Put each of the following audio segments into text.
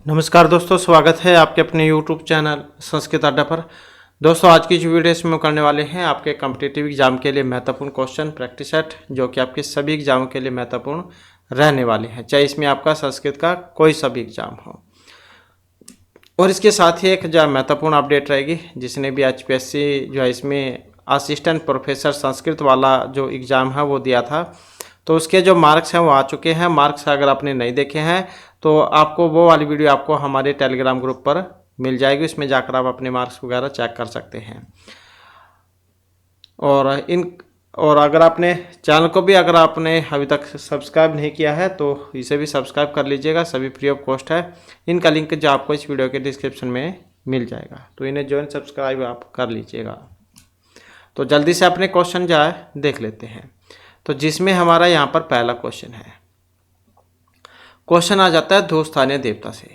नमस्कार दोस्तों, स्वागत है आपके अपने YouTube चैनल संस्कृत अड्डा पर। दोस्तों, आज की जो वीडियो इसमें करने वाले हैं आपके कॉम्पिटिटिव एग्जाम के लिए महत्वपूर्ण क्वेश्चन प्रैक्टिस सेट, जो कि आपके सभी एग्जामों के लिए महत्वपूर्ण रहने वाले हैं, चाहे इसमें आपका संस्कृत का कोई सा भी एग्जाम हो। और इसके साथ ही एक जो महत्वपूर्ण अपडेट रहेगी, जिसने भी HPSC जो है इसमें असिस्टेंट प्रोफेसर संस्कृत वाला जो एग्ज़ाम है वो दिया था, तो उसके जो मार्क्स हैं वो आ चुके हैं। मार्क्स अगर आपने नहीं देखे हैं तो आपको वो वाली वीडियो आपको हमारे टेलीग्राम ग्रुप पर मिल जाएगी, उसमें जाकर आप अपने मार्क्स वगैरह चेक कर सकते हैं। और अगर आपने चैनल को भी अगर आपने अभी तक सब्सक्राइब नहीं किया है तो इसे भी सब्सक्राइब कर लीजिएगा, सभी फ्री ऑफ कॉस्ट है। इनका लिंक जो आपको इस वीडियो के डिस्क्रिप्शन में मिल जाएगा, तो इन्हें ज्वाइन सब्सक्राइब आप कर लीजिएगा। तो जल्दी से अपने क्वेश्चन जो है देख लेते हैं। तो जिसमें हमारा यहाँ पर पहला क्वेश्चन है, क्वेश्चन आ जाता है दो स्थानीय देवता से।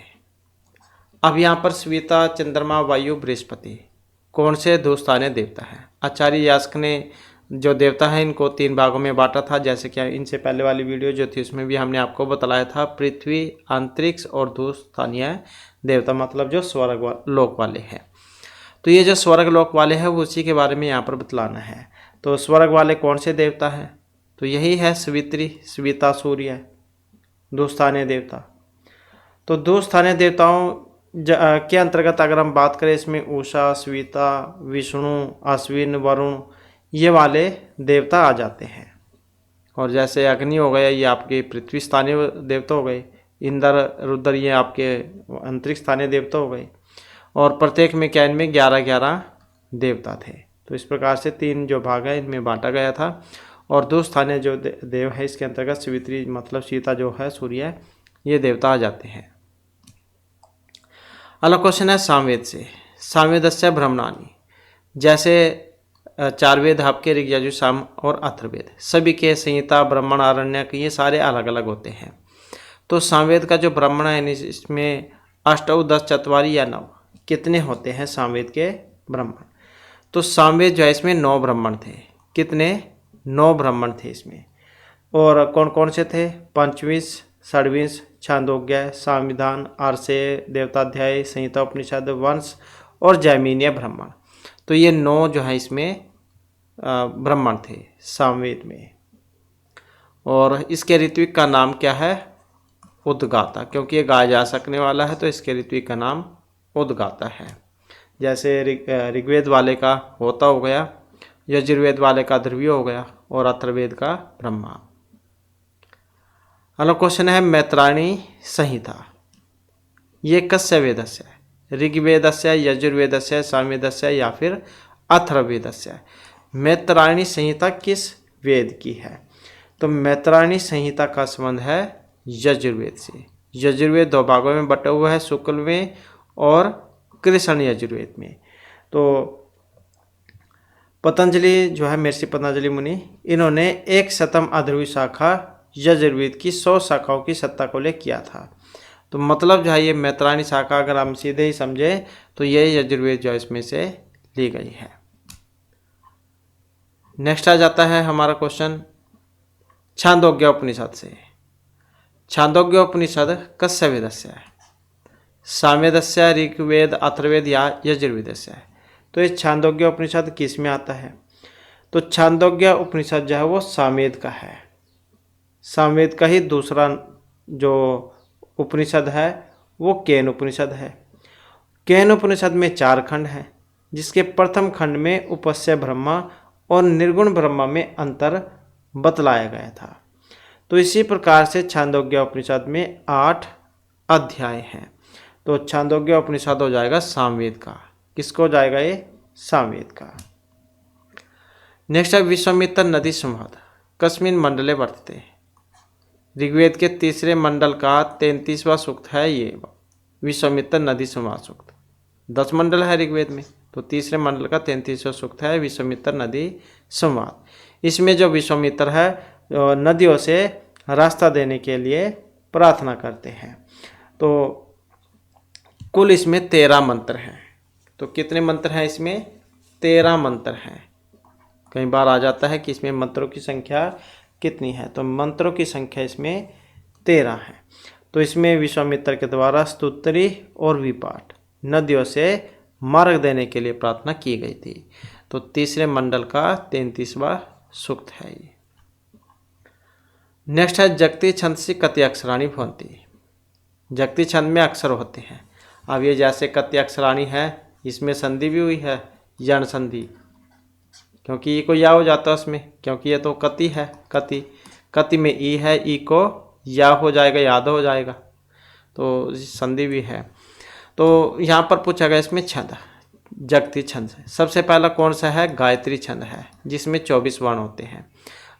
अब यहाँ पर स्वीता, चंद्रमा, वायु, बृहस्पति कौन से दो स्थानीय देवता हैं? आचार्य यास्क ने जो देवता है इनको 3 भागों में बांटा था, जैसे कि इनसे पहले वाली वीडियो जो थी उसमें भी हमने आपको बतलाया था। पृथ्वी, अंतरिक्ष और दो स्थानीय देवता, मतलब जो स्वर्ग लोक वाले हैं। तो ये जो स्वर्ग लोक वाले हैं वो उसी के बारे में यहाँ पर बतलाना है। तो स्वर्ग वाले कौन से देवता हैं? तो यही है स्वित्री, स्विता, सूर्य, दो स्थानीय देवता। तो दो स्थानीय देवताओं के अंतर्गत अगर हम बात करें, इसमें उषा, स्विता, विष्णु, अश्विन, वरुण, ये वाले देवता आ जाते हैं। और जैसे अग्नि हो गया, ये आपके पृथ्वी स्थानीय देवता हो गए। इंद्र, रुद्र, ये आपके अंतरिक्ष स्थानीय देवता हो गए। और प्रत्येक में क्या, इनमें 11-11 देवता थे। तो इस प्रकार से 3 जो भाग है इनमें बांटा गया था। और दो स्थानीय जो देव है इसके अंतर्गत स्वित्री, मतलब सीता जो है, सूर्य, ये देवता आ जाते हैं। अगला क्वेश्चन है सामवेद से। सामवेदस्य ब्रह्मणानि, जैसे 4 वेद आपके ऋग, यजुर, साम और अथर्ववेद, सभी के संहिता, ब्राह्मण, आरण्यक, ये सारे अलग अलग होते हैं। तो सामवेद का जो ब्राह्मण है इसमें 8, 10, 4 या 9 कितने होते हैं सामवेद के ब्राह्मण? तो सामवेद जो है इसमें 9 ब्राह्मण थे। कितने? 9 ब्राह्मण थे इसमें। और कौन कौन से थे? पंचविंश, षड्विंश, छांदोग्य, सामविधान, आर्षेय, देवताध्याय, संहिता, उपनिषद, वंश और जैमिनीय ब्राह्मण। तो ये 9 जो है इसमें ब्राह्मण थे सामवेद में। और इसके ऋत्विक का नाम क्या है? उद्गाता, क्योंकि ये गाया जा सकने वाला है तो इसके ऋत्विक का नाम उद्गाता है। जैसे ऋग्वेद वाले का होता हो गया, यजुर्वेद वाले का ध्रुवीय हो गया और अथर्ववेद का ब्रह्मा। अगला क्वेश्चन है मैत्रायणी संहिता, ये कस्य वेदस्य है? ऋग्वेदस्य, यजुर्वेदस्य, सामवेदस्य या फिर अथर्ववेदस्य? मैत्रायणी संहिता किस वेद की है? तो मैत्रायणी संहिता का संबंध है यजुर्वेद से। यजुर्वेद 2 भागों में बटा हुआ है, शुक्ल में और कृष्ण यजुर्वेद में। तो पतंजलि जो है, महर्षि पतंजलि मुनि, इन्होंने 1 शतम अध्रुवी शाखा यजुर्वेद की 100 शाखाओं की सत्ता को ले किया था। तो मतलब जो है ये मैत्रायणी शाखा अगर हम सीधे ही समझे तो ये यजुर्वेद जो है इसमें से ली गई है। नेक्स्ट आ जाता है हमारा क्वेश्चन छांदोग्य उपनिषद से। छांदोग्य उपनिषद कस्य वेदस्य है? सामवेदस्य, ऋग्वेद, अथर्ववेद या यजुर्वेदस्य है? तो ये छांदोग्य उपनिषद किस में आता है? तो छांदोग्य उपनिषद जो है वो सामवेद का है। सामवेद का ही दूसरा जो उपनिषद है वो केन उपनिषद है। केन उपनिषद में 4 खंड हैं, जिसके प्रथम खंड में उपस्य ब्रह्मा और निर्गुण ब्रह्मा में अंतर बतलाया गया था। तो इसी प्रकार से छांदोग्य उपनिषद में 8 अध्याय हैं। तो छांदोग्य उपनिषद हो जाएगा सामवेद का। किसको हो जाएगा ये? सामवेद का। नेक्स्ट है विश्वामित्र नदी संवाद कस्मिन् मंडले वर्तते। ऋग्वेद के 3रे मंडल का 33वां सूक्त है ये विश्वामित्र नदी संवाद सूक्त। 10 मंडल है ऋग्वेद में, तो 3रे मंडल का 33वां सूक्त है विश्वामित्र नदी संवाद। इसमें जो विश्वामित्र है नदियों से रास्ता देने के लिए प्रार्थना करते हैं। तो कुल इसमें 13 मंत्र हैं। तो कितने मंत्र हैं इसमें? 13 मंत्र हैं। कई बार आ जाता है कि इसमें मंत्रों की संख्या कितनी है, तो मंत्रों की संख्या इसमें 13 है। तो इसमें विश्वामित्र के द्वारा स्तुति और विपाट नदियों से मार्ग देने के लिए प्रार्थना की गई थी। तो तीसरे मंडल का 33वां सूक्त है ये। नेक्स्ट है जगती छंद से कति अक्षराणी भवंती। जगती छंद में अक्षर होते हैं। अब ये जैसे कति अक्षराणी है, इसमें संधि भी हुई है, यण संधि, क्योंकि ई को या हो जाता है उसमें, क्योंकि ये तो कति है। कति में ई है, ई को या हो जाएगा, याद हो जाएगा, तो संधि भी है। तो यहाँ पर पूछा गया इसमें छंद, जगती छंद है। सबसे पहला कौन सा है? गायत्री छंद है, जिसमें 24 वर्ण होते हैं।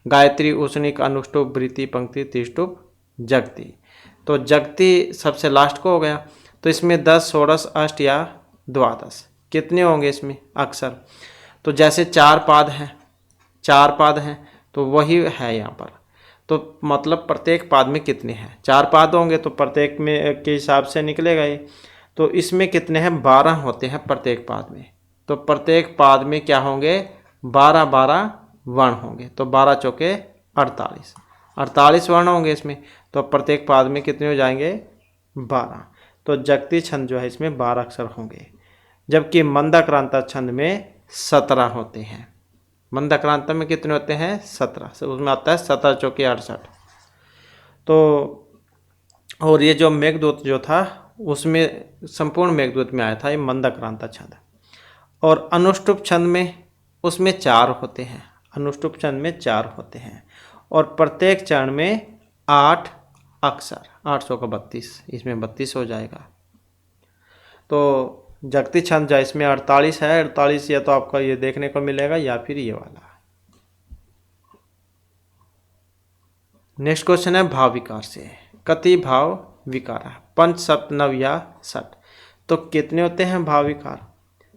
गायत्री, उष्णिक, अनुष्टुप, वृत्ति, पंक्ति, त्रिष्टुप, जगती। तो जगती सबसे लास्ट को हो गया। तो इसमें 10, षोडश, अष्ट या द्वादश कितने होंगे इसमें अक्षर? तो जैसे चार पाद हैं तो वही है यहाँ पर। तो मतलब प्रत्येक पाद में कितने हैं? 4 पाद होंगे तो प्रत्येक में के हिसाब से निकलेगा ये। तो इसमें कितने हैं? 12 होते हैं प्रत्येक पाद में। तो प्रत्येक पाद में क्या होंगे? 12 वर्ण होंगे। तो 12 चौके 48 वर्ण होंगे इसमें। तो प्रत्येक पाद में कितने हो जाएंगे? 12। तो जगती छंद जो है इसमें 12 अक्षर होंगे, जबकि मंदाक्रांता छंद में 17 होते हैं। मंदाक्रांता में कितने होते हैं? 17। उसमें आता है 17 चौके 68। तो और ये जो मेघदूत जो था उसमें संपूर्ण मेघदूत में आया था ये मंदाक्रांता छंद। और अनुष्टुप छंद में उसमें 4 होते हैं। अनुष्टुप छंद में 4 होते हैं और प्रत्येक चरण में 8 अक्षर, 800 का 32, इसमें 32 हो जाएगा। तो जगती छंद जो इसमें 48 है। 48 या तो आपका ये देखने को मिलेगा या फिर ये वाला। नेक्स्ट क्वेश्चन है भाव विकार से। कति भाव विकार, पंच, सप्त, नव या षट। तो कितने होते हैं भाव विकार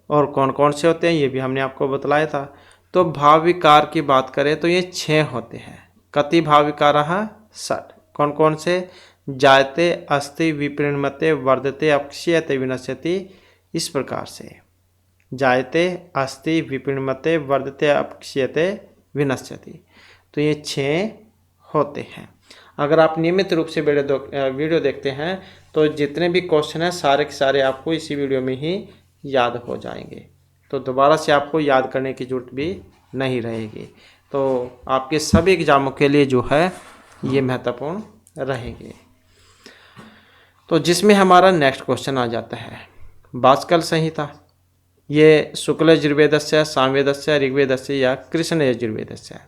और कौन कौन से होते हैं ये भी हमने आपको बतलाया था। तो भाव विकार की बात करें तो ये 6 होते हैं। कति भाव विकार, षट। कौन कौन से? जायते, अस्ति, विपरिणमते, वर्धते, अपक्षीयते, विनश्यति। इस प्रकार से जायते, अस्ति, विपरिणमते, वर्धते, अपक्षीयते, विनश्यति। तो ये 6 होते हैं। अगर आप नियमित रूप से वीडियो देखते हैं तो जितने भी क्वेश्चन हैं सारे के सारे आपको इसी वीडियो में ही याद हो जाएंगे। तो दोबारा से आपको याद करने की जरूरत भी नहीं रहेगी। तो आपके सभी एग्जामों के लिए जो है ये महत्वपूर्ण रहेंगे। तो जिसमें हमारा नेक्स्ट क्वेश्चन आ जाता है भास्कर संहिता। ये शुक्ल यजुर्वेदस्य, सामवेदस्य, ऋग्वेदस्य या कृष्ण यजुर्वेदस्य।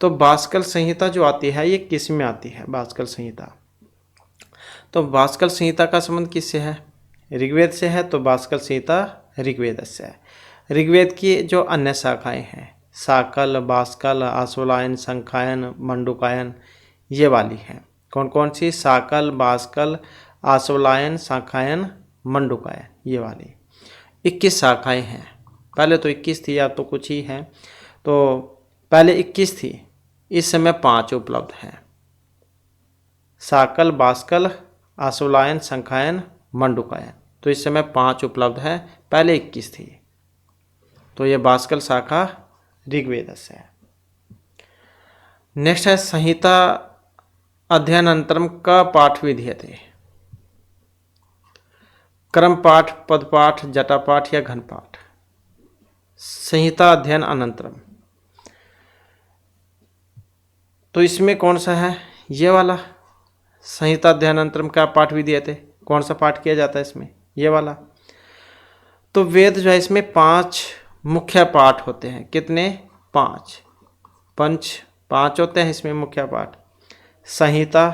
तो भास्कर संहिता जो आती है ये किस में आती है? भास्कर संहिता, तो भास्कर संहिता का संबंध किससे है? ऋग्वेद से है। तो भास्कर संहिता ऋग्वेद से है। ऋग्वेद की जो अन्य शाखाएं हैं, साकल, बास्कल, आश्वलायन, संखायन, मंडूकायन, ये वाली हैं। कौन कौन सी? साकल, बास्कल, आश्वलायन, संखायन, मंडूकायन, ये वाली 21 शाखाएं हैं। पहले तो 21 थी, अब तो कुछ ही हैं। तो पहले 21 थी, इस समय 5 उपलब्ध हैं। साकल, बास्कल, आश्वलायन, संखायन, मंडूकायन। तो इस समय 5 उपलब्ध है, पहले 21 थी। तो ये भास्कर शाखा ऋग्वेद से है। नेक्स्ट है संहिता अध्ययन अंतरम का पाठ विधीयते। क्रम पाठ, पद पाठ, जटा पाठ या घन पाठ। संहिता अध्ययन अनंतरम, तो इसमें कौन सा है? ये वाला। संहिता अध्ययन अनंतरम का पाठ विधीयते, कौन सा पाठ किया जाता है इसमें? ये वाला। तो वेद जो है इसमें 5 मुख्य पाठ होते हैं। कितने? 5 होते हैं इसमें मुख्य पाठ। संहिता,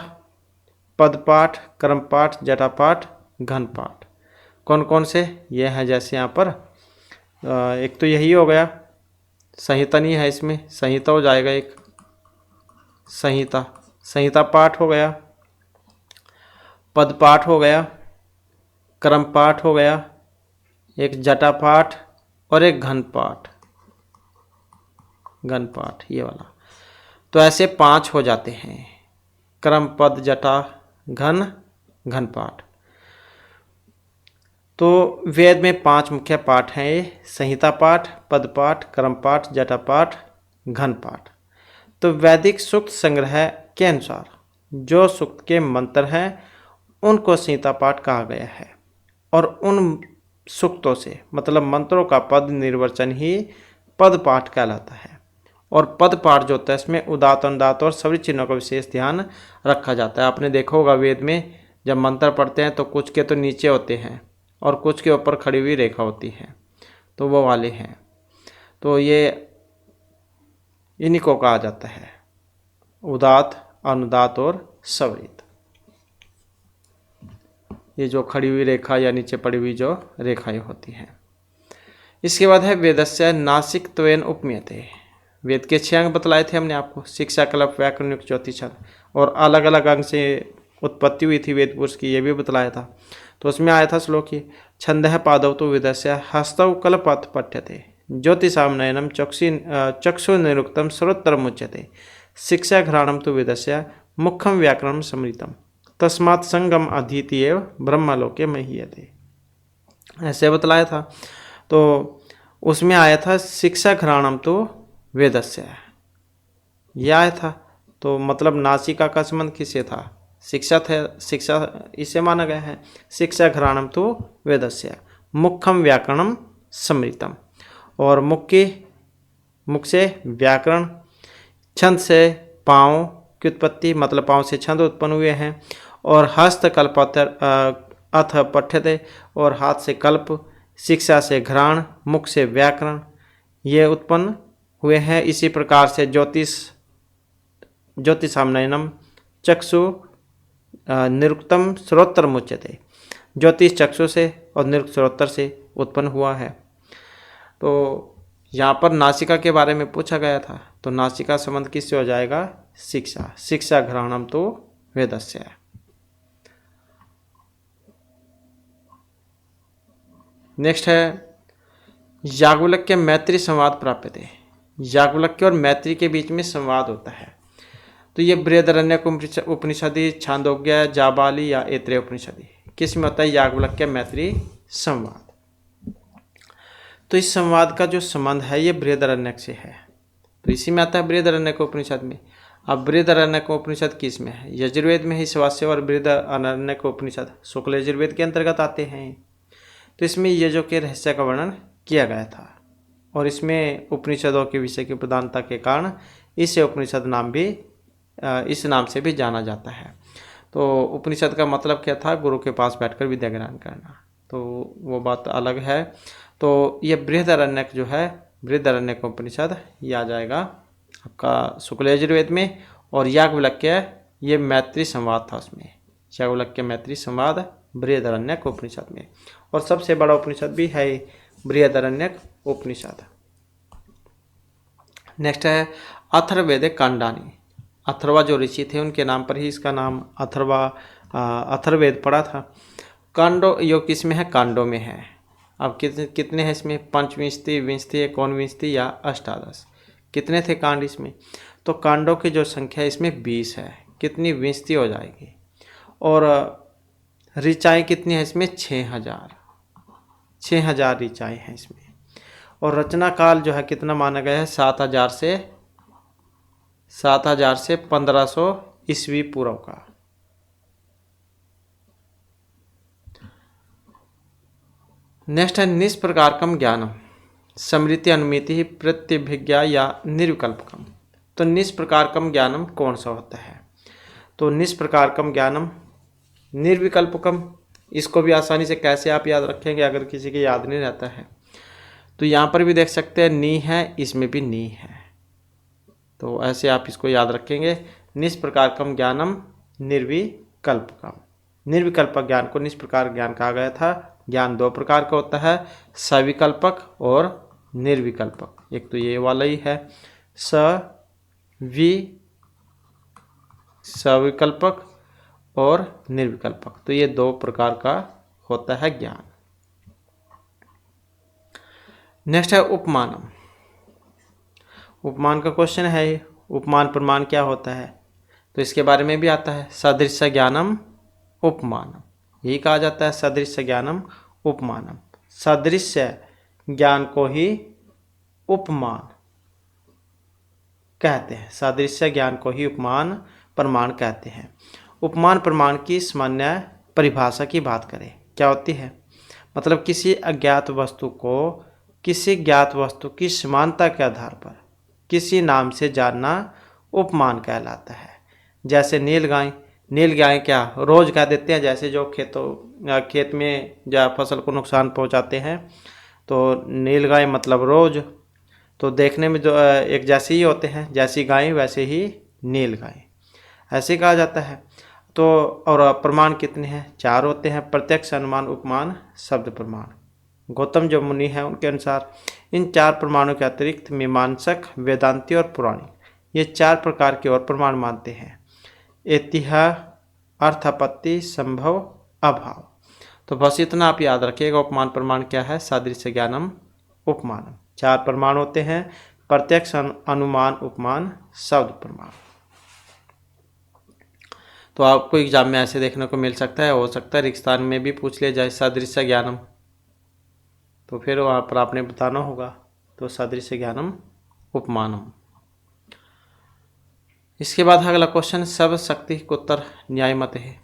पद पाठ, क्रम पाठ, जटा पाठ, घन पाठ। कौन कौन से? ये हैं जैसे यहाँ पर एक तो यही हो गया, संहिता नहीं है इसमें, संहिता हो जाएगा एक। संहिता पाठ हो गया, पद पाठ हो गया, क्रम पाठ हो गया, एक जटा पाठ और एक घन पाठ, ये वाला। तो ऐसे 5 हो जाते हैं, क्रम, पद, जटा, घन पाठ। तो वेद में 5 मुख्य पाठ हैं ये, संहिता पाठ, पद पाठ, क्रम पाठ, जटा पाठ, घन पाठ। तो वैदिक सूक्त संग्रह के अनुसार जो सूक्त के मंत्र हैं उनको सीता पाठ कहा गया है। और उन सूक्तों से मतलब मंत्रों का पद निर्वचन ही पद पाठ कहलाता है। और पद पाठ जो होता है इसमें उदात्त अनुदात्त और सभी चिन्हों का विशेष ध्यान रखा जाता है। आपने देखा होगा वेद में जब मंत्र पढ़ते हैं तो कुछ के तो नीचे होते हैं और कुछ के ऊपर खड़ी हुई रेखा होती है, तो वो वाले हैं। तो ये इन्हीं को कहा जाता है उदात्त, अनुदात्त और सवरित। ये जो खड़ी हुई रेखा या नीचे पड़ी हुई जो रेखाएं होती हैं। इसके बाद है वेदस्य नासिकत्वेन उपमीयते। वेद के 6 अंग बतलाए थे हमने आपको, शिक्षा, कल्प, व्याकरण, युक्त, ज्योतिष, छंद, और अलग अलग अंग से उत्पत्ति हुई थी वेद पुरुष की, ये भी बतलाया था। तो उसमें आया था श्लोक ही छंद पादव तो वेदस्य हस्तौ कल्पात् पठ्यते ज्योतिषाम नयनम चक्षु निरुक्तम सर्वोत्तरम उच्यते शिक्षा घ्राणम तो वेदस्य मुखम व्याकरणम समृतम तस्मात् संगम अधीति एव ब्रह्मलोके महीयते, ऐसे बतलाया था। तो उसमें आया था शिक्षा घ्राणम तो वेदस्य, यह आया था। तो मतलब नासिका का संबंध किससे था? शिक्षा थे, शिक्षा इसे माना गया है। शिक्षा घ्राणम तो वेदस्य मुखम व्याकरणम समृतम, और मुख से व्याकरण, छंद से पाँव की उत्पत्ति मतलब पाँव से छंद उत्पन्न हुए हैं, और हस्तकल्प अथ पठ्यते, और हाथ से कल्प, शिक्षा से घ्राण, मुख से व्याकरण, ये उत्पन्न हुए हैं। इसी प्रकार से ज्योतिषामनयनम चक्षु निरुक्तम श्रोत्र मुच्यते, ज्योतिष चक्षु से और निरुक्त श्रोत्र से उत्पन्न हुआ है। तो यहाँ पर नासिका के बारे में पूछा गया था, तो नासिका संबंध किससे हो जाएगा? शिक्षा। शिक्षा घ्राणम तो वेदस्य। नेक्स्ट है याज्ञवल्क्य मैत्री संवाद प्राप्यते। याज्ञवल्क्य और मैत्री के बीच में संवाद होता है। तो ये बृहदारण्यक उपनिषदि, छांदोग्य, जाबाली या ऐत्रेय उपनिषदि, किस में होता है? याज्ञवल्क्य मैत्री संवाद। तो इस संवाद का जो संबंध है ये बृहदारण्यक से है, तो इसी में आता है बृहदारण्यक उपनिषद में। अब बृहदारण्यक उपनिषद किस में है? यजुर्वेद में ही स्वास्य और बृहदारण्यक उपनिषद शुक्ल यजुर्वेद के अंतर्गत आते हैं। तो इसमें यजों के रहस्य का वर्णन किया गया था, और इसमें उपनिषदों के विषय की प्रधानता के कारण इसे उपनिषद नाम भी इस नाम से भी जाना जाता है। तो उपनिषद का मतलब क्या था? गुरु के पास बैठकर विद्या ग्रहण करना, तो वो बात अलग है। तो ये बृहदारण्यक जो है, बृहदारण्यक उपनिषद ये आ जाएगा आपका शुक्ल यजुर्वेद में, और याज्ञवल्क्य ये मैत्री संवाद था उसमें, याज्ञवल्क्य मैत्री संवाद बृहदारण्यक उपनिषद में। और सबसे बड़ा उपनिषद भी है बृहदारण्यक उपनिषद। नेक्स्ट है अथर्ववेद कांडानी। अथर्वा जो ऋषि थे उनके नाम पर ही इसका नाम अथर्ववेद पड़ा था। कांडो यो किस में है? कांडों में है। अब कितने हैं इसमें? पंचविंशति, विंशति, एकोनविंशति या अष्टादश, कितने थे कांड इसमें? तो कांडों की जो संख्या इसमें 20 है। कितनी विंशति हो जाएगी? और ऋचाएँ कितनी है इसमें? 6000 ऋचाएँ हैं इसमें। और रचना काल जो है कितना माना गया है? 7000 से 1500 ईस्वी पूर्व का। नेक्स्ट है निष्प्रकारकम ज्ञानम समृति अनुमिति प्रत्यभिज्ञा या निर्विकल्पकम। तो निष्प्रकारकम ज्ञानम कौन सा होता है? तो निष्प्रकारकम ज्ञानम निर्विकल्पकम, इसको भी आसानी से कैसे आप याद रखेंगे अगर किसी के याद नहीं रहता है? तो यहाँ पर भी देख सकते हैं नी है, इसमें भी नी है, तो ऐसे आप इसको याद रखेंगे। निष्प्रकारकम ज्ञानम निर्विकल्पकम। निर्विकल्पक ज्ञान को निष्प्रकार ज्ञान कहा गया था। ज्ञान 2 प्रकार का होता है, सविकल्पक और निर्विकल्पक। एक तो ये वाला ही है सविकल्पक और निर्विकल्पक, तो ये 2 प्रकार का होता है ज्ञान। नेक्स्ट है उपमानम। उपमान का क्वेश्चन है, उपमान प्रमाण क्या होता है? तो इसके बारे में भी आता है सदृश्य ज्ञानम उपमानम, यही कहा जाता है सदृश्य ज्ञानम उपमानम। सदृश्य ज्ञान को ही उपमान कहते हैं, सदृश्य ज्ञान को ही उपमान प्रमाण कहते हैं। उपमान प्रमाण की सामान्य परिभाषा की बात करें, क्या होती है? मतलब किसी अज्ञात वस्तु को किसी ज्ञात वस्तु की समानता के आधार पर किसी नाम से जानना उपमान कहलाता है। जैसे नील गाय क्या रोज कह देते हैं, जैसे जो खेत में या फसल को नुकसान पहुंचाते हैं, तो नील गाय मतलब रोज। तो देखने में जो एक जैसे ही होते हैं, जैसी गाय वैसे ही नील गाय, ऐसे कहा जाता है। तो और प्रमाण कितने हैं? 4 होते हैं, प्रत्यक्ष, अनुमान, उपमान, शब्द प्रमाण। गौतम जो मुनि हैं उनके अनुसार इन 4 प्रमाणों के अतिरिक्त मीमांसक, वेदांती और पुराणिक ये 4 प्रकार के और प्रमाण मानते हैं। एतिहा, अर्थापत्ति, संभव, अभाव। तो बस इतना आप याद रखिएगा। उपमान प्रमाण क्या है? सादृश्य, ज्ञानम, उपमानम। 4 प्रमाण होते हैं, प्रत्यक्ष, अनुमान, उपमान, शब्द प्रमाण। तो आपको एग्जाम में ऐसे देखने को मिल सकता है, हो सकता है रिक्तान में भी पूछ लिया जाए सादृश्य ज्ञानम, तो फिर वहाँ पर आपने बताना होगा। तो सादृश्य ज्ञानम, उपमानम। इसके बाद अगला क्वेश्चन, सब शक्ति को उत्तर न्याय मत है।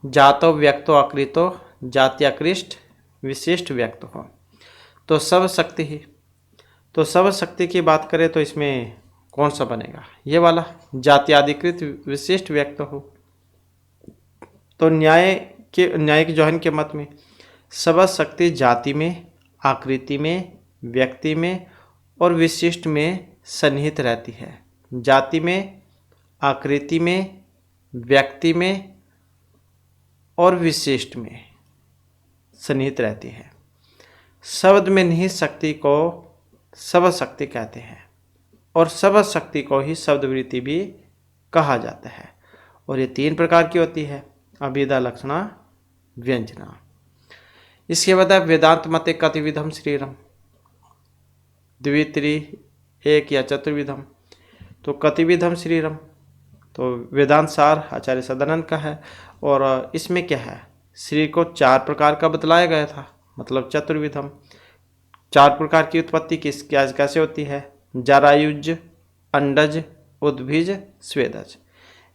जातो व्यक्तो अकृतो जात्याकृष्ट विशिष्ट व्यक्त हो। तो सब शक्ति ही, तो सब शक्ति की बात करें तो इसमें कौन सा बनेगा? ये वाला, जात्याधिकृत विशिष्ट व्यक्त हो। तो न्यायिक जौहन के मत में सब शक्ति जाति में, आकृति में, व्यक्ति में और विशिष्ट में सन्निहित रहती है। जाति में, आकृति में, व्यक्ति में और विशिष्ट में सन्निहित रहती है। शब्द में निहित शक्ति को सब शक्ति कहते हैं और सब शक्ति को ही शब्दवृत्ति भी कहा जाता है। और ये 3 प्रकार की होती है, अभिधा, लक्षणा, व्यंजना। इसके बाद वेदांत मते कतिविधम शरीरम, द्वित्री, एक या चतुर्विधम। तो कतिविधम शरीरम तो वेदांत सार आचार्य सदानंद का है, और इसमें क्या है? शरीर को 4 प्रकार का बतलाया गया था, मतलब चतुर्विधम। 4 प्रकार की उत्पत्ति कैसे होती है? जरायुज, अंडज, उद्भिज, स्वेदज।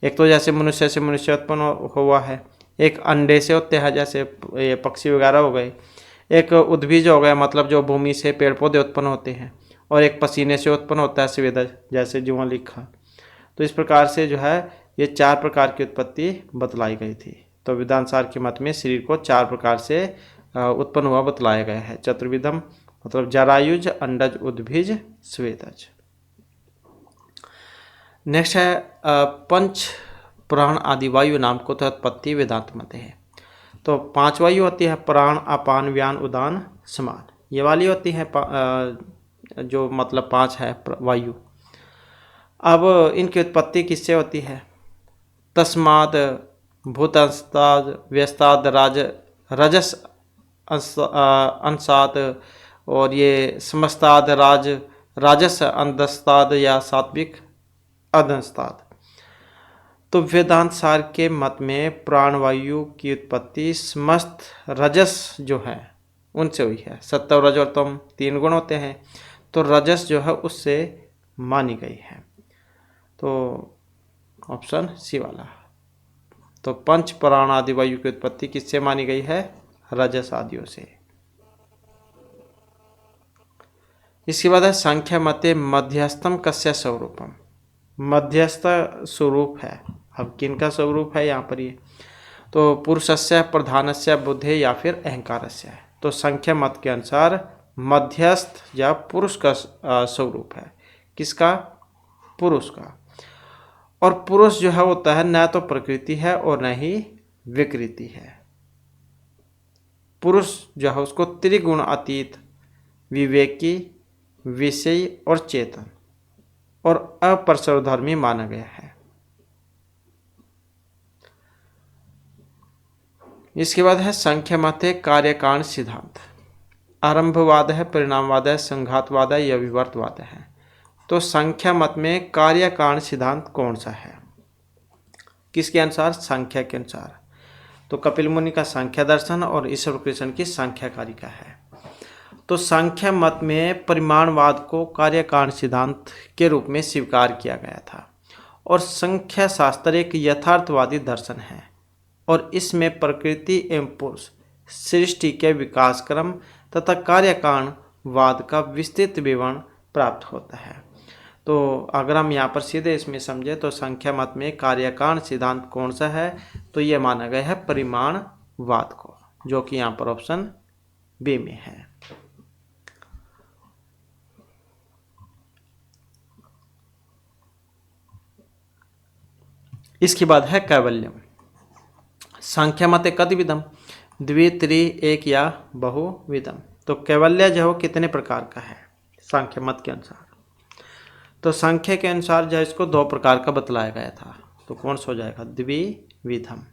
एक तो जैसे मनुष्य से मनुष्य उत्पन्न हुआ है, एक अंडे से होते हैं जैसे ये पक्षी वगैरह हो गए, एक उद्भिज हो गया मतलब जो भूमि से पेड़ पौधे उत्पन्न होते हैं, और एक पसीने से उत्पन्न होता है स्वेदज, जैसे जुआ लिखा। तो इस प्रकार से जो है ये 4 प्रकार की उत्पत्ति बतलाई गई थी। तो वेदांत सार के मत में शरीर को 4 प्रकार से उत्पन्न हुआ बतलाया गया है। चतुर्विधम मतलब जरायुज, अंडज, उद्भिज, स्वेदज। नेक्स्ट है पंच प्राण आदि वायु नाम को तो उत्पत्ति वेदांत मत है। तो 5 वायु होती है, प्राण, अपान, व्यान, उदान, समान। ये वाली होती है जो मतलब 5 है वायु। अब इनकी उत्पत्ति किससे होती है? तस्माद, भूतस्ताद, व्यस्ताद, रजस अंशात, और ये समस्ताद, राजस अंधस्ताद या सात्विक अधस्ताद। तो वेदांत सार के मत में प्राणवायु की उत्पत्ति समस्त रजस जो है उनसे हुई है। सत्व, रज और तम 3 गुण होते हैं, तो रजस जो है उससे मानी गई है। तो ऑप्शन सी वाला। तो पंच प्राण आदि वायु की उत्पत्ति किससे मानी गई है? रजस आदियों से। इसके बाद है संख्या मते मध्यस्थम कस्य स्वरूपम। मध्यस्थ स्वरूप है। अब किनका स्वरूप है यहाँ पर? ये तो पुरुषस्य, प्रधानस्य, बुद्धे या फिर अहंकारस्य है। तो संख्या मत के अनुसार मध्यस्थ या पुरुष का स्वरूप है। किसका? पुरुष का। और पुरुष जो है होता है न तो प्रकृति है और न ही विकृति है। पुरुष जो है उसको त्रिगुण अतीत, विवेकी, विषयी और चेतन और अपरसरधर्मी माना गया है। इसके बाद है संख्या मत है कार्यकारण सिद्धांत। आरंभवाद है, परिणामवाद है, संघातवाद है या विवर्तवाद है। तो संख्या मत में कार्य कारण सिद्धांत कौन सा है? किसके अनुसार? संख्या के अनुसार। तो कपिल मुनि का संख्या दर्शन और ईश्वर कृष्ण की संख्या कारिका है। तो संख्या मत में परिमाणवाद को कार्य कारण सिद्धांत के रूप में स्वीकार किया गया था, और संख्या शास्त्र एक यथार्थवादी दर्शन है और इसमें प्रकृति एवं पुरुष सृष्टि के विकास क्रम तथा कार्यकारण वाद का विस्तृत विवरण प्राप्त होता है। तो अगर हम यहाँ पर सीधे इसमें समझे तो संख्या मत में कार्यकारण सिद्धांत कौन सा है, तो ये माना गया है परिमाणवाद को, जो कि यहाँ पर ऑप्शन बी में है। इसके बाद है कैवल्यम। संख्या मते कद्विधम, द्वि, त्रि, एक या बहुविधम। तो कैवल्य जो है कितने प्रकार का है संख्या मत के अनुसार, तो संख्या के अनुसार जो इसको दो प्रकार का बतलाया गया था, तो कौन सा हो जाएगा, द्विविधम।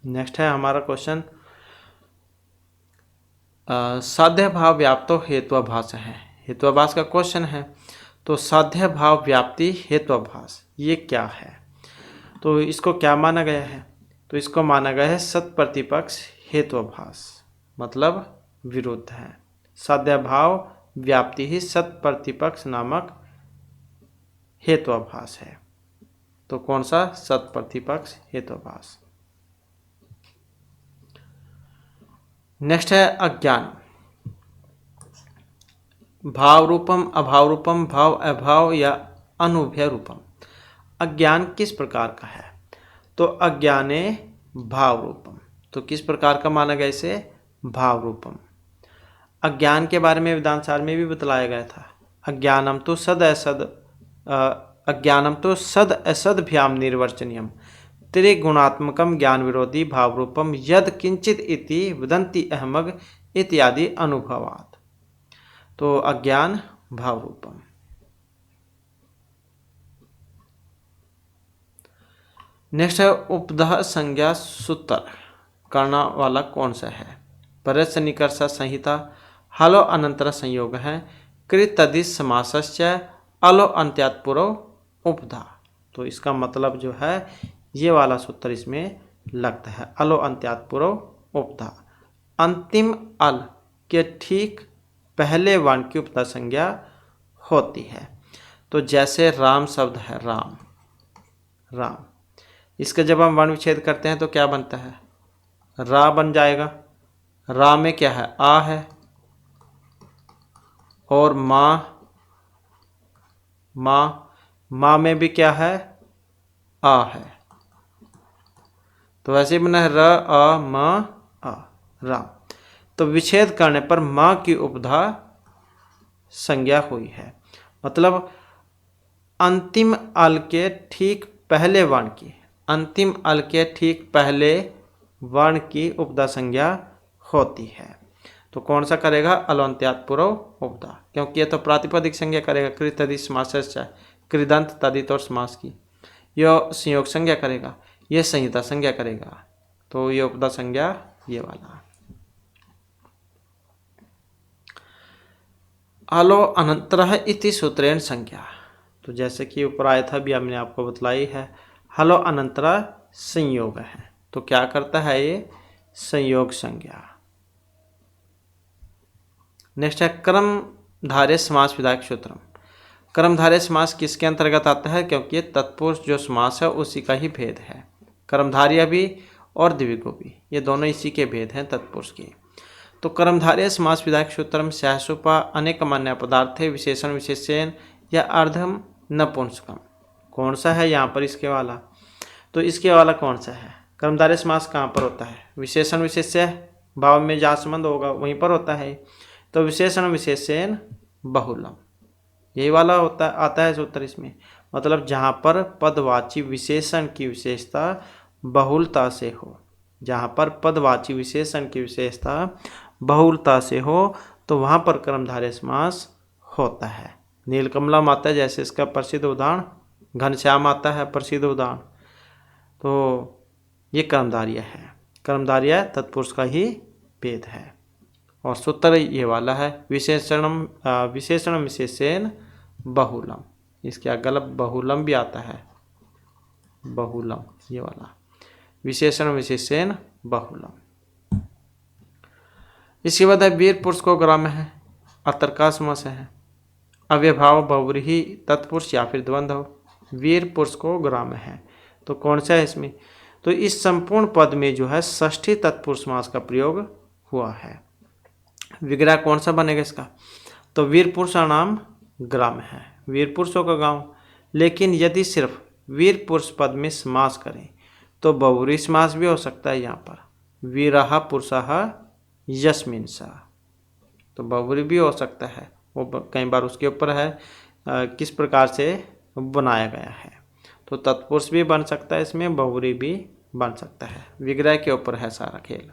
नेक्स्ट है हमारा क्वेश्चन, साध्य भाव व्याप्तो हेत्वाभास है। हेत्वाभास का क्वेश्चन है, तो साध्य भाव व्याप्ति हेत्वाभास ये क्या है, तो इसको क्या माना गया है, तो इसको माना गया है सत प्रतिपक्ष हेत्वाभास, मतलब विरुद्ध है। साध्य भाव व्याप्ति ही सत प्रतिपक्ष नामक हेत्वाभास है। तो कौन सा, सत प्रतिपक्ष हेत्वाभास। नेक्स्ट है अज्ञान। भाव रूपम, अभाव रूपम, भाव अभाव या अनुभय रूपम। अज्ञान किस प्रकार का है, तो अज्ञाने भाव रूपम। तो किस प्रकार का माना गया इसे, भाव रूपम। अज्ञान के बारे में वेदांत सार में भी बतलाया गया था, अज्ञानम तो सद असदभ्याम निर्वर्चनीयम त्रिगुणात्मकम ज्ञान विरोधी भाव रूपम यद किंचित इति वदन्ति अहमग इत्यादि अनुभवात्। तो अज्ञान भाव रूपम। नेक्स्ट है उपदह संज्ञा सूत्र करना वाला कौन सा है, परस्य निकर्ष संहिता, हलो अनंतर संयोग है, कृत तदिश समासश्च, अलो अंत्यात् पूर्व उपधा। तो इसका मतलब जो है ये वाला सूत्र इसमें लगता है, अलो अंत्यात् पूर्व उपधा। अंतिम अल के ठीक पहले वर्ण की उपधा संज्ञा होती है। तो जैसे राम शब्द है, राम, राम, इसका जब हम वर्ण विच्छेद करते हैं तो क्या बनता है, रा बन जाएगा। रा में क्या है, आ है, और माँ, माँ में भी क्या है, आ है। तो वैसे ही बना है र आ म आ, राम। तो विच्छेद करने पर माँ की उपधा संज्ञा हुई है, मतलब अंतिम अल के ठीक पहले वर्ण की, अंतिम अल के ठीक पहले वर्ण की उपधा संज्ञा होती है। तो कौन सा करेगा, अलोन्त्यात् पूर्व उपधा, क्योंकि ये तो प्रातिपदिक संज्ञा करेगा, कृत तदिश समास, कृदंत तदित और समास की। यह संयोग संज्ञा करेगा, यह संहिता संज्ञा करेगा, तो ये उपधा संज्ञा ये वाला। अलो अनंतरः इति सूत्रेण संज्ञा। तो जैसे कि ऊपर आया था भी हमने आपको बतलाई है, हलो अनंतरा संयोग है, तो क्या करता है ये, संयोग संज्ञा। नेक्स्ट है कर्मधारय समास विधायक सूत्रम। कर्मधारय समास किसके अंतर्गत आता है, क्योंकि ये तत्पुरुष जो समास है उसी का ही भेद है। कर्मधारय भी और द्विगु भी, ये दोनों इसी के भेद हैं तत्पुरुष के। तो कर्मधारय समास विधायक सूत्रम सहसुपा अनेक मान्य पदार्थे विशेषण विशेषण या अर्धम नपुंसकम। कौन सा है यहाँ पर इसके वाला, तो इसके वाला कौन सा है, कर्मधारय समास कहाँ पर होता है, विशेषण विशेष्य भाव में जहाँ संबंध होगा वहीं पर होता है। तो विशेषण विशेषण बहुलम, यही वाला होता आता है सूत्र इसमें, मतलब जहाँ पर पदवाची विशेषण की विशेषता बहुलता से हो, जहाँ पर पदवाची विशेषण की विशेषता बहुलता से हो तो वहाँ पर कर्मधारय समास होता है। नीलकमलम आता है जैसे इसका प्रसिद्ध उदाहरण, घनश्याम आता है प्रसिद्ध उदाहरण, तो ये कर्मधारय है, कर्मधारय तत्पुरुष का ही भेद है। और सूत्र ये वाला है, विशेषण विशेषण बहुलम, इसके अगल बहुलम भी आता है, बहुलम ये वाला, विशेषण विशेषण बहुलम। इसके बाद है वीर पुरुष को ग्राम्य है, अतर्का समास है, अव्यभाव बहुव्रीहि तत्पुरुष या फिर द्वंद्व। वीर पुरुष को ग्राम्य है, तो कौन सा है इसमें? तो इस संपूर्ण पद में जो है षष्ठी तत्पुरुष समास का प्रयोग हुआ है। विग्रह कौन सा बनेगा इसका? तो वीर पुरुषा नाम ग्राम है, वीर पुरुषों का गांव। लेकिन यदि सिर्फ वीर पुरुष पद में समास करें तो बहुव्रीहि समास भी हो सकता है। यहाँ पर वीरः पुरुषः यस्मिंसा, तो बहुव्रीहि भी हो सकता है। वो कई बार उसके ऊपर है किस प्रकार से बनाया गया है। तो तत्पुरुष भी बन सकता है, इसमें बहुव्रीहि भी बन सकता है। विग्रह के ऊपर है सारा खेल।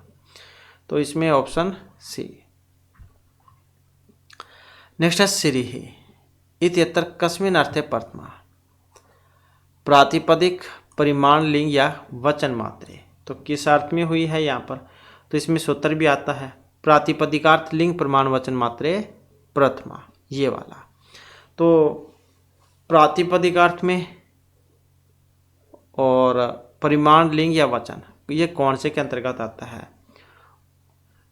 तो इसमें ऑप्शन सी। नेक्स्ट है श्रीः इत्यत्र कस्मिन् अर्थे प्रथमा? प्रातिपदिक, परिमाण लिंग या वचन मात्रे। तो किस अर्थ में हुई है यहाँ पर? तो इसमें सूत्र भी आता है, प्रातिपदिकार्थ लिंग प्रमाण वचन मात्रे प्रथमा, ये वाला। तो प्रातिपदिकार्थ में और परिमाण लिंग या वचन, ये कौन से के अंतर्गत आता है?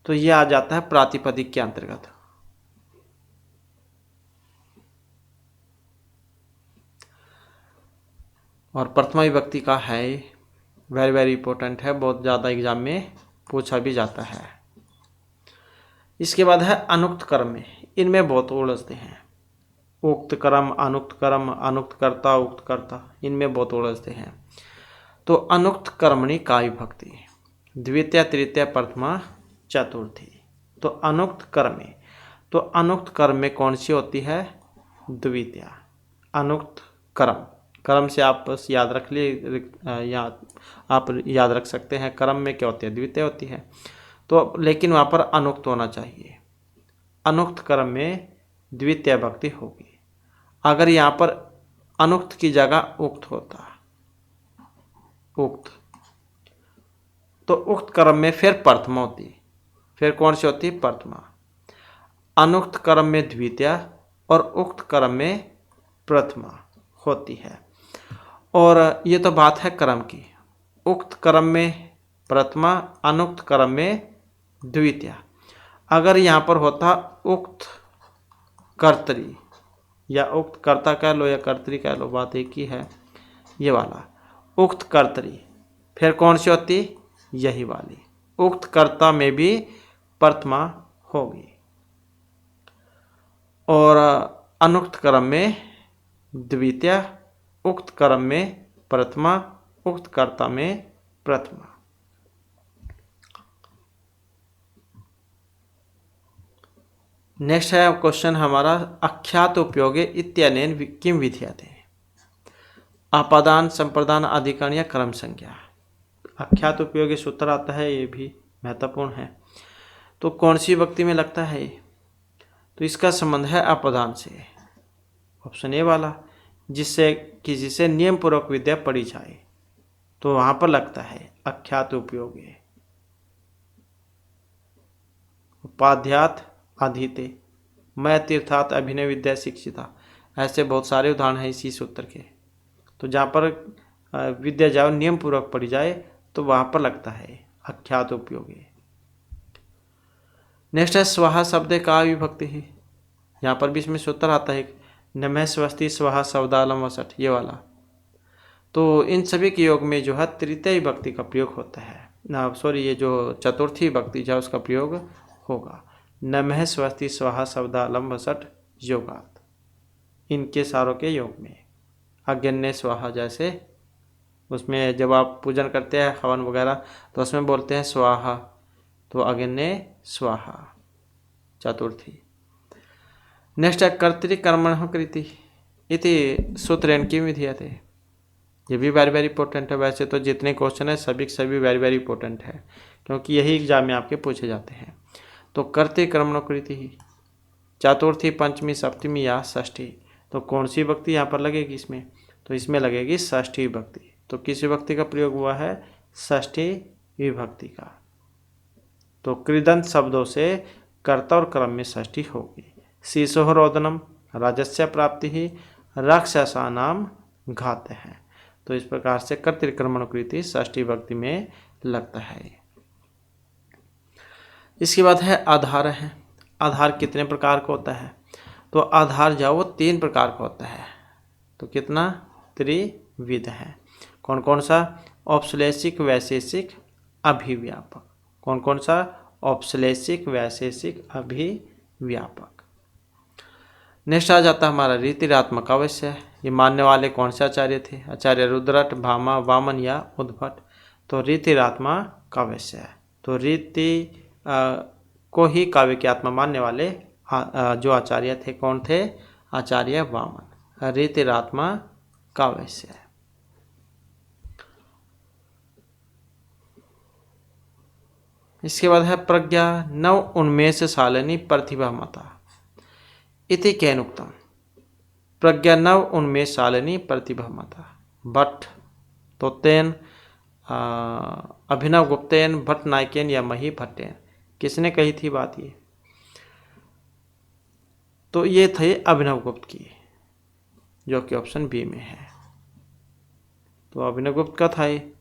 तो ये आ जाता है प्रातिपदिक के अंतर्गत। और प्रथमा विभक्ति का है, वेरी वेरी इंपॉर्टेंट है, बहुत ज़्यादा एग्जाम में पूछा भी जाता है। इसके बाद है अनुक्त कर्म में, इनमें बहुत उलझते हैं। उक्त कर्म, अनुक्त कर्म, अनुक्त कर्ता, उक्त कर्ता, इनमें बहुत उलझते हैं। तो अनुक्त कर्मणि का विभक्ति द्वितीय, तृतीय, प्रथमा, चतुर्थी। तो अनुक्त कर्म में, तो अनुक्त कर्म में कौन सी होती है? द्वितीय। अनुक्त कर्म, कर्म से आप बस याद रख लिए, या आप याद रख सकते हैं कर्म में क्या होती है? द्वितीय होती है। तो लेकिन वहाँ पर अनुक्त होना चाहिए। अनुक्त कर्म में द्वितीय भक्ति होगी। अगर यहाँ पर अनुक्त की जगह उक्त होता, उक्त, तो उक्त कर्म में फिर प्रथमा होती। फिर कौन सी होती? प्रथमा। अनुक्त कर्म में द्वितीय और उक्त कर्म में प्रथमा होती है। और ये तो बात है कर्म की। उक्त कर्म में प्रथमा, अनुक्त कर्म में द्वितीय। अगर यहाँ पर होता उक्त कर्तरी, या उक्त कर्ता कह लो या कर्तरी कह लो, बात एक ही है, ये वाला उक्त कर्तरी, फिर कौन सी होती? यही वाली। उक्त कर्ता में भी प्रथमा होगी। और अनुक्त कर्म में द्वितीय, उक्त कर्म में प्रथमा, उक्त कर्ता में प्रथमा। नेक्स्ट है क्वेश्चन हमारा, अख्यात उपयोगे इत्यनेन किम विधीयते? आपादान, संप्रदान, अधिकरण या क्रम संज्ञा। अख्यात उपयोगी सूत्र आता है, ये भी महत्वपूर्ण है। तो कौन सी विभक्ति में लगता है ये? तो इसका संबंध है आपादान से, ऑप्शन ए वाला, जिससे किसी से नियम पूर्वक विद्या पढ़ी जाए, तो वहां पर लगता है अख्यात उपयोगी। उपाध्यात अधीते, मैं तीर्थात अभिनय विद्या शिक्षिता, ऐसे बहुत सारे उदाहरण हैं इसी सूत्र के। तो जहाँ पर विद्या जाओ नियम पूर्वक पढ़ी जाए तो वहाँ पर लगता है अख्यात उपयोगी। नेक्स्ट है स्वाहा शब्द का विभक्ति ही, यहाँ पर भी इसमें सूत्र आता है, नमः स्वस्ति स्वाहा शब्दालम वसठ, ये वाला। तो इन सभी के योग में जो है तृतीय विभक्ति का प्रयोग होता है ना, सॉरी, ये जो चतुर्थी विभक्ति जो है उसका प्रयोग होगा। नमः स्वस्ति स्वाहा शब्दालम वसठ योगात, इनके सारों के योग में। अग्न्ये स्वाहा, जैसे उसमें जब आप पूजन करते हैं हवन वगैरह तो उसमें बोलते हैं स्वाहा, तो अग्न्ये स्वाहा, चतुर्थी। नेक्स्ट है कर्तृकर्मणः कृति इति सूत्रेण किम विधीयते? ये भी वेरी वेरी इंपॉर्टेंट है। वैसे तो जितने क्वेश्चन है सभी सभी वेरी वेरी इंपॉर्टेंट है, क्योंकि यही एग्जाम में आपके पूछे जाते हैं। तो कर्तृकर्मणः कृति ही, चतुर्थी, पंचमी, सप्तमी या षष्ठी, तो कौन सी विभक्ति यहाँ पर लगेगी इसमें? तो इसमें लगेगी षष्ठी विभक्ति। तो किस विभक्ति का प्रयोग हुआ है? षष्ठी विभक्ति का। तो कृदंत शब्दों से कर्ता और क्रम में षष्ठी होगी। शिशोः रोदनम, राजस्य प्राप्ति ही, राक्षसानाम घात है। तो इस प्रकार से कर्तृकर्मणः कृति षष्ठी विभक्ति में लगता है। इसके बाद है आधार है। आधार कितने प्रकार का होता है? तो आधार जाओ वो 3 प्रकार का होता है। तो कितना? त्रिविध है। कौन कौन सा? औपश्लेषिक, वैशेषिक, अभिव्यापक। कौन कौन सा? औपश्लेषिक, वैशेषिक, अभिव्यापक। नेक्स्ट आ जाता है हमारा रीतिरात्मक अवश्य। ये मानने वाले कौन से आचार्य थे? आचार्य रुद्रट, भामा, वामन या उद्भट। तो रीतिरात्मक काव्य है। तो रीति को ही काव्य की आत्मा मानने वाले जो आचार्य थे कौन थे? आचार्य वामन। रीतिरात्मक काव्य है। इसके बाद है प्रज्ञा नव उन्मेष शालिनी प्रतिभा मता इति केनुक्तम। प्रज्ञा नव उन्मेष शालिनी प्रतिभा मता। भट्ट तोतेन, अभिनव गुप्तेन, भट्ट नायकेन या मही भट्टेन। किसने कही थी बात ये? तो ये थे अभिनव गुप्त की, जो कि ऑप्शन बी में है। तो अभिनव गुप्त का था ये।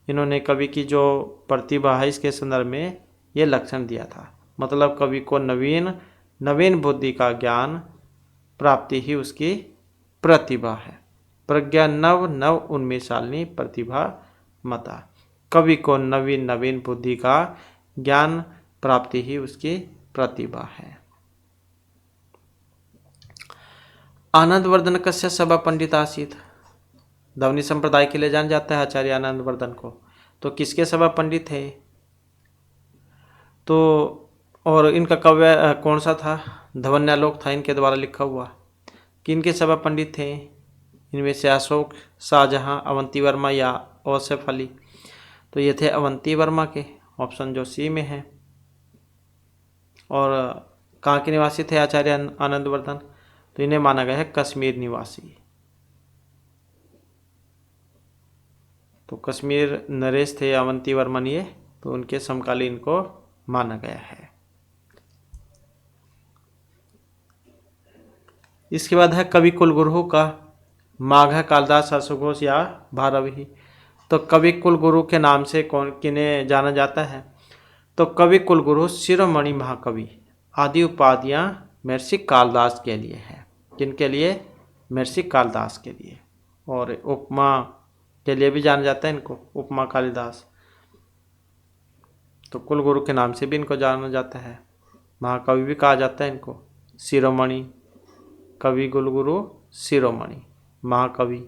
इन्होंने कवि की जो प्रतिभा है इसके संदर्भ में ये लक्षण दिया था। मतलब कवि को नवीन बुद्धि का ज्ञान प्राप्ति ही उसकी प्रतिभा है। प्रज्ञा नव उन्मेषालिनी प्रतिभा मता। कवि को नवीन बुद्धि का ज्ञान प्राप्ति ही उसकी प्रतिभा है। आनंदवर्धन कस्य सभा पंडित आसीत। ध्वनि संप्रदाय के लिए जान जाता है आचार्य आनंदवर्धन को। तो किसके सभा पंडित थे? तो और इनका काव्य कौन सा था? ध्वन्यालोक था इनके द्वारा लिखा हुआ। किनके सभा पंडित थे? इनमें से अशोक, शाहजहां, अवंती वर्मा या औसफ अली। तो ये थे अवंती वर्मा के, ऑप्शन जो सी में है। और कहाँ के निवासी थे आचार्य आनंदवर्धन? तो इन्हें माना गया है कश्मीर निवासी। तो कश्मीर नरेश थे अवंती वर्मन ये, तो उनके समकालीन को माना गया है। इसके बाद है कवि कुलगुरु का। माघ, कालिदास, हर्षघोष या भारवि। तो कवि कुलगुरु के नाम से किन्हें जाना जाता है? तो कवि कुलगुरु शिरोमणि महाकवि आदि उपाधियां महर्षि कालिदास के लिए है। किनके लिए? महर्षि कालिदास के लिए। और उपमा के लिए भी जाना जाता है इनको, उपमा कालिदास। तो कुलगुरु के नाम से भी इनको जाना जाता है। महाकवि भी कहा जाता है इनको। शिरोमणि, कवि कुलगुरु शिरोमणि, महाकवि।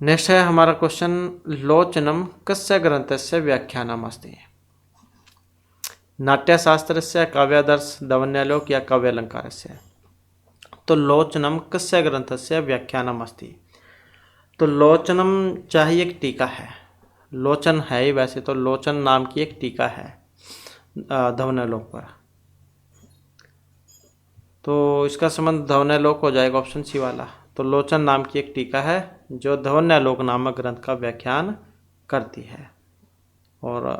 नेक्स्ट है हमारा क्वेश्चन, लोचनम कस्य ग्रंथस्य व्याख्यानम अस्ति। नाट्यशास्त्रस्य, काव्यादर्श, ध्वन्यालोक या काव्यालंकारस्य। तो लोचनम कस्य ग्रंथस्य व्याख्यानम अस्ति। तो लोचनम चाहिए एक टीका है। लोचन है ही वैसे तो, लोचन नाम की एक टीका है ध्वन्यालोक पर। तो इसका संबंध ध्वन्यालोक हो जाएगा, ऑप्शन सी वाला। तो लोचन नाम की एक टीका है जो ध्वन्यालोक नामक ग्रंथ का व्याख्यान करती है। और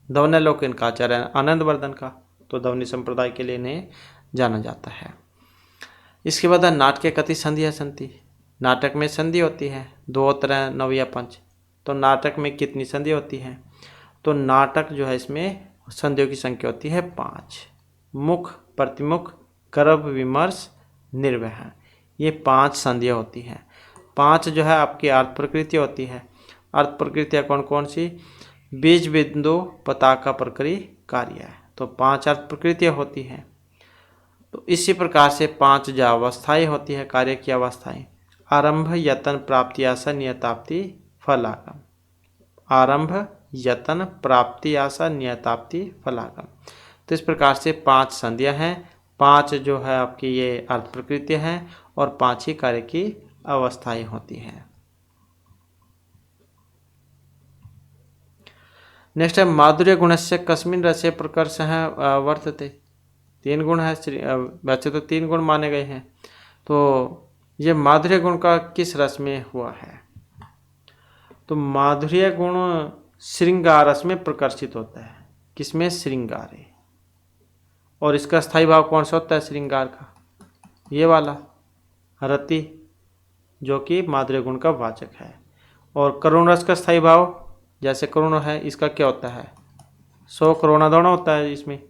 ध्वन्यालोक इनका आचार्य आनंदवर्धन का। तो ध्वनि संप्रदाय के लिए इन्हें जाना जाता है। इसके बाद नाटके कति संधियां सन्ति। नाटक में संधि होती है, दो, तरह, नव या पंच। तो नाटक में कितनी संधि होती है? तो नाटक जो है इसमें संधियों की संख्या होती है 5। मुख, प्रतिमुख, गर्भ, विमर्श, निर्वह, ये 5 संधियां होती हैं। 5 जो है आपकी अर्थ प्रकृति होती है। अर्थ प्रकृतियाँ कौन कौन सी? बीज बिंदु, पताका, प्रकृति, कार्य। तो 5 अर्थ प्रकृतियाँ होती हैं। तो इसी प्रकार से 5 जो अवस्थाएं होती है, कार्य की अवस्थाएं। आरंभ, यतन, प्राप्ति, आशा, नियताप्ति, फलागम। आरंभ, यतन, प्राप्ति, आशा, नियताप्ति, फलागम। तो इस प्रकार से 5 संधियां हैं। 5 जो है आपकी ये अर्थ प्रकृति हैं और 5 ही कार्य की अवस्थाएं होती हैं। नेक्स्ट है माधुर्य गुणस्य कस्मिन् रसे प्रकर्षः वर्तते। 3 गुण है, वैसे तो 3 गुण माने गए हैं। तो ये माधुर्य गुण का किस रस में हुआ है? तो माधुर्य गुण श्रृंगार रस में प्रकर्षित होता है। किसमें? श्रृंगार है। और इसका स्थायी भाव कौन सा होता है श्रृंगार का? ये वाला रति, जो कि माधुर्य गुण का वाचक है। और करुण रस का स्थायी भाव, जैसे करुण है, इसका क्या होता है? 100 करुणा दोनों होता है इसमें,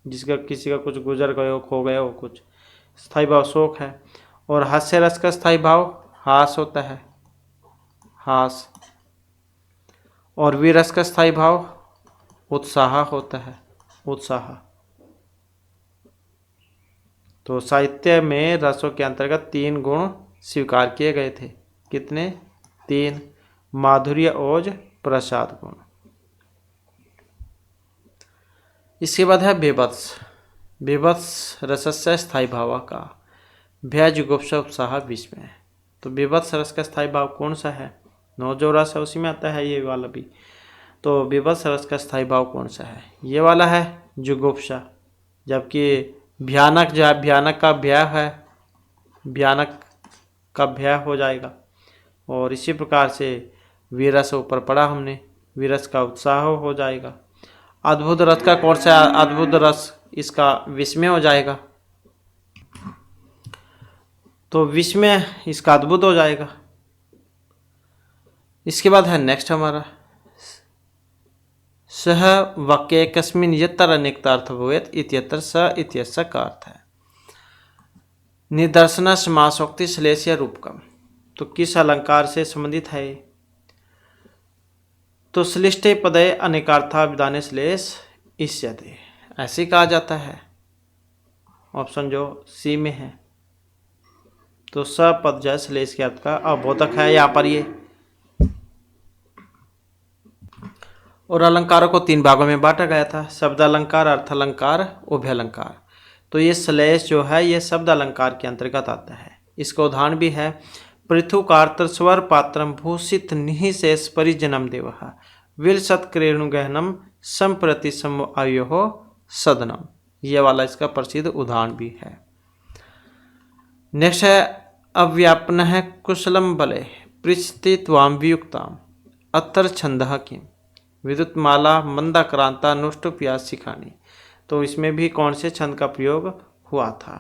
जिसका किसी का कुछ गुजर गए हो, खो गए हो कुछ। स्थायी भाव शोक है। और हास्य रस का स्थायी भाव हास होता है। हास। और वीरस का स्थायी भाव उत्साह होता है, उत्साह। तो साहित्य में रसों के अंतर्गत 3 गुण स्वीकार किए गए थे। कितने? 3। माधुर्य, ओज, प्रसाद गुण। इसके बाद है बीभत्स। बीभत्स रसस्य स्थायी भाव का भय, जुगुप्सा, उत्साह, विस्मय। तो बीभत्स रस का स्थायी भाव कौन सा है? 9 जो रस है उसी में आता है ये वाला भी। तो बीभत्स रस का स्थायी भाव कौन सा है? ये वाला है, जुगुप्सा। जबकि भयानक जो है, भयानक का भय है, भयानक का भय हो जाएगा। और इसी प्रकार से वीरस ऊपर पढ़ा हमने, वीरस का उत्साह हो जाएगा। अद्भुत रस का कौन सा? अद्भुत रस, इसका विस्मय हो जाएगा। तो विस्मय इसका अद्भुत हो जाएगा। इसके बाद है नेक्स्ट हमारा सह वाक्य कस्मिन यत्र अनेकतार्थ भवेत् इत्यत्र स इत्यस्य का अर्थ है। निदर्शन समासोक्ति श्लेष या रूपकम। तो किस अलंकार से संबंधित है? तो श्लिष्टे पदे अनेकार्था विधाने श्लेष इष्यते, ऐसे कहा जाता है। ऑप्शन जो सी में है। तो स पद जो श्लेष के अर्थ का अबोधक है यहाँ पर ये। और अलंकारों को 3 भागों में बांटा गया था, शब्द अलंकार, अर्थ अलंकार, उभय अलंकार। तो ये श्लेष जो है ये शब्द अलंकार के अंतर्गत आता है। इसका उदाहरण भी है, पृथुकार्त्र स्वर पात्रम भूषित निःशेष परिजनम देवः विलसत क्रेणु गहनम संप्रति समआयो सदनम। ये वाला इसका प्रसिद्ध उदाहरण भी है। नेक्स्ट है अव्यापन है कुशलम बले पृच्छति त्वाम वियुक्ताम अत्र छंदः किम विद्युतमाला मंदाक्रांता नुष्ट प्यास सिखानी। तो इसमें भी कौन से छंद का प्रयोग हुआ था?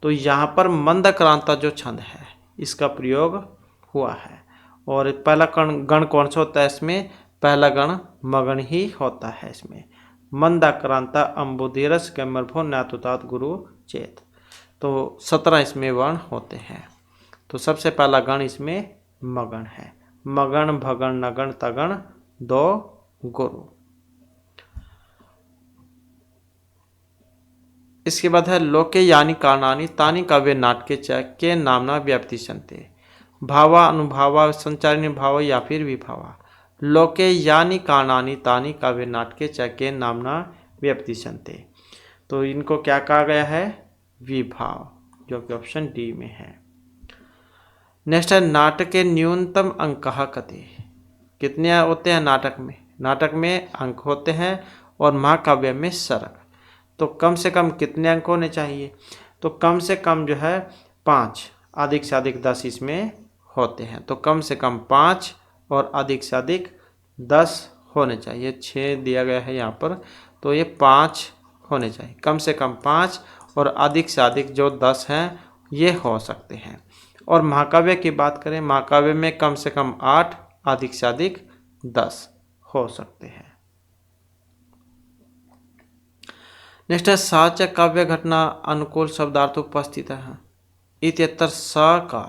तो यहाँ पर मंदाक्रांता जो छंद है इसका प्रयोग हुआ है। और पहला गण कौन सा होता है इसमें? पहला गण मगन ही होता है इसमें। मंदाक्रांता अम्बुधीरस गमर्भो न्यातुतात गुरु चेत। तो 17 इसमें वर्ण होते हैं। तो सबसे पहला गण इसमें मगन है। मगन, भगन, नगण, तगण, 2 गुरु। इसके बाद है लोके यानी कारणानि तानि काव्य नाटके च के नामना व्याप्तिशन्ते भावा, अनुभावा, संचारिणी भाव या फिर विभावा। लोके यानी कारणानि तानि काव्य नाटके च के नामना व्याप्तिशन्ते। तो इनको क्या कहा गया है? विभाव, जो कि ऑप्शन डी में है। नेक्स्ट है नाटक के न्यूनतम अंक कति। कितने होते हैं नाटक में? नाटक में अंक होते हैं और महाकाव्य में सरक। तो कम से कम कितने अंक होने चाहिए? तो कम से कम जो है 5, अधिक से अधिक 10 इसमें होते हैं। तो कम से कम 5 और अधिक से अधिक 10 होने चाहिए। 6 दिया गया है यहाँ पर, तो ये 5 होने चाहिए। कम से कम 5 और अधिक से अधिक जो 10 हैं ये हो सकते हैं। और महाकाव्य की बात करें, महाकाव्य में कम से कम 8, अधिक से अधिक 10 हो सकते हैं। नेक्स्ट है साच काव्य घटना अनुकूल शब्दार्थ उपस्थित है इत्यत्र सा का।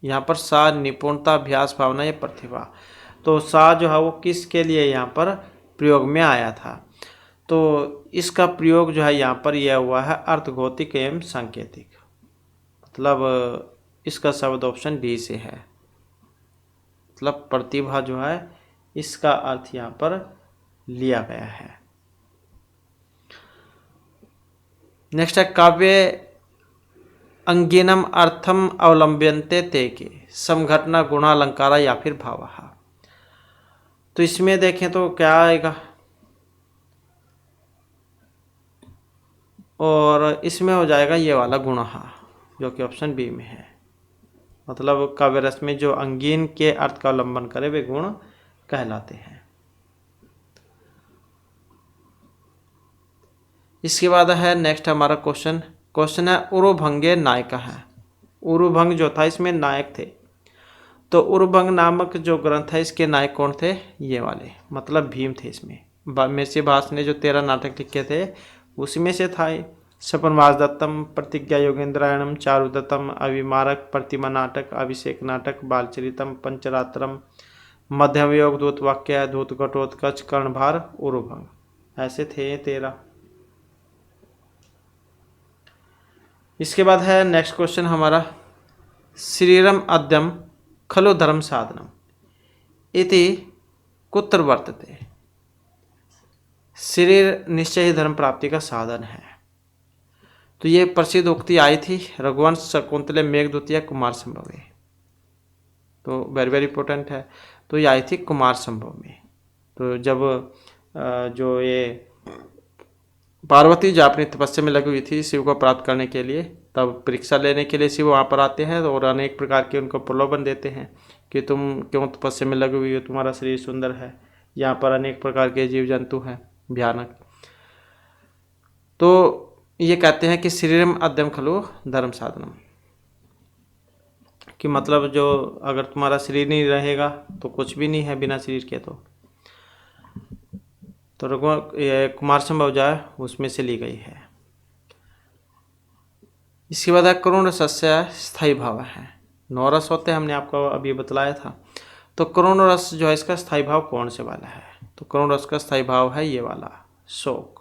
यहाँ पर सा निपुणता, अभ्यास, भावना या प्रतिभा। तो सा जो है वो किसके लिए यहाँ पर प्रयोग में आया था? तो इसका प्रयोग जो है यहाँ पर यह हुआ है अर्थघोतिक एवं सांकेतिक। मतलब इसका शब्द ऑप्शन डी से है। मतलब प्रतिभा जो है इसका अर्थ यहाँ पर लिया गया है। नेक्स्ट है काव्य अंगिनम अर्थम अवलंब्यन्ते ते के समघटना गुणालंकारा या फिर भावः। तो इसमें देखें तो क्या आएगा? और इसमें हो जाएगा ये वाला गुणः, जो कि ऑप्शन बी में है। मतलब काव्य रस में जो अंगीन के अर्थ का अवलंबन करे वे गुण कहलाते हैं। इसके बाद है नेक्स्ट हमारा क्वेश्चन है उरुभंगे नायक है। उरुभंग जो था इसमें नायक थे। तो उरुभंग नामक जो ग्रंथ है इसके नायक कौन थे? ये वाले, मतलब भीम थे। इसमें मिर्ची भास ने जो 13 नाटक लिखे थे उसमें से था। सपनवास दत्तम, प्रतिज्ञा योगेंद्रायणम, चारुदत्तम, अविमारक, प्रतिमा नाटक, अभिषेक नाटक, बालचरितम, पंचरात्रम, मध्यम योग, दूत वाक्य, दूत घटोत्कच, कर्णभार, उरुभंग। ऐसे थे 13। इसके बाद है नेक्स्ट क्वेश्चन हमारा, श्रीरम अद्यम खलु धर्म साधनम इति कुत्र वर्तते। शरीर निश्चय ही धर्म प्राप्ति का साधन है। तो ये प्रसिद्ध उक्ति आई थी रघुवंश शकुंतले मेघदूतीय कुमार संभवे। तो वेरी वेरी इंपॉर्टेंट है। तो ये आई थी कुमार संभव में। तो जब जो ये पार्वती जो अपनी तपस्या में लगी हुई थी शिव को प्राप्त करने के लिए, तब परीक्षा लेने के लिए शिव वहाँ पर आते हैं और अनेक प्रकार के उनको प्रलोभन देते हैं कि तुम क्यों तपस्या में लगी हुई हो, तुम्हारा शरीर सुंदर है, यहाँ पर अनेक प्रकार के जीव जंतु हैं भयानक। तो ये कहते हैं कि शरीरम अद्यम खलु धर्म साधनम, कि मतलब जो अगर तुम्हारा शरीर नहीं रहेगा तो कुछ भी नहीं है बिना शरीर के। तो कुमार संभव जाए उसमें से ली गई है। इसके बाद करुण रसस्य स्थायी भाव है। 9 रस होते हैं, हमने आपको अभी बतलाया था। तो करुण रस जो है इसका स्थायी भाव कौन से वाला है। तो करुण रस का स्थायी भाव है ये वाला, शोक।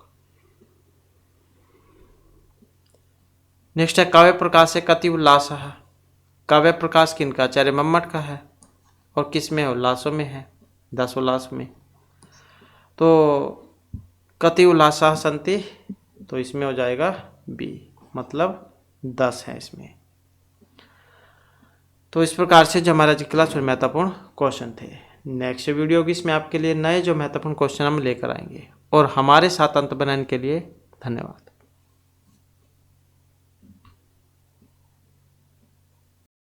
नेक्स्ट है काव्य प्रकाश से कति उल्लास है। काव्य प्रकाश किनका, आचार्य मम्मट का है। और किस में है, उल्लासों में है, 10 उल्लास में। तो कति उल्लासा संति, तो इसमें हो जाएगा बी, मतलब 10 है इसमें। तो इस प्रकार से जो हमारा क्लास में महत्वपूर्ण क्वेश्चन थे। नेक्स्ट वीडियो की इसमें आपके लिए नए जो महत्वपूर्ण क्वेश्चन हम लेकर आएंगे। और हमारे साथ अंत बनाने के लिए धन्यवाद।